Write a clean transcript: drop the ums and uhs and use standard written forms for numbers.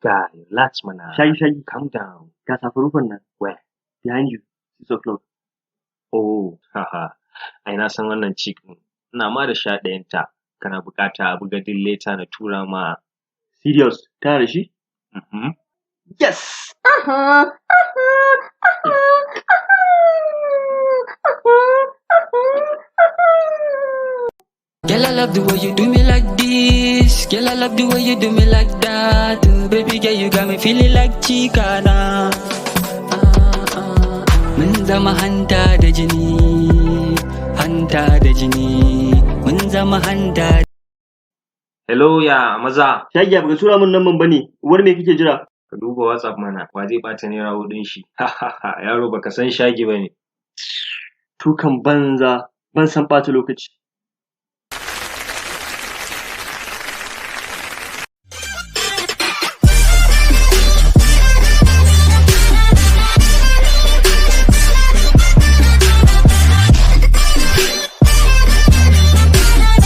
Guy, relax mana. Shayi. Calm down. Ga safarufan nan. Where? Behind you. 6 o'clock. Oh, haha. Ai na san wannan chick ɗin. Ina ma da sha ɗayanta. Kana buƙata a buga din leta na tura ma. Serious. Tana da shi? Mhm. Yes! Girl, I love the way you do me like this. Girl, I love the way you do me like that. Baby girl, you got me feeling like Chicana. Mun zama hanta da jini, hanta da jini. Mun zama hanta. Hello ya maza. Shagi baka tura min nan bane. Uwar me kike jira? Ka duba WhatsApp mana. Wa zai ɓata naira hudun shi? Yaro baka san shagi bane. Tukan banza. Ban san ɓata lokaci.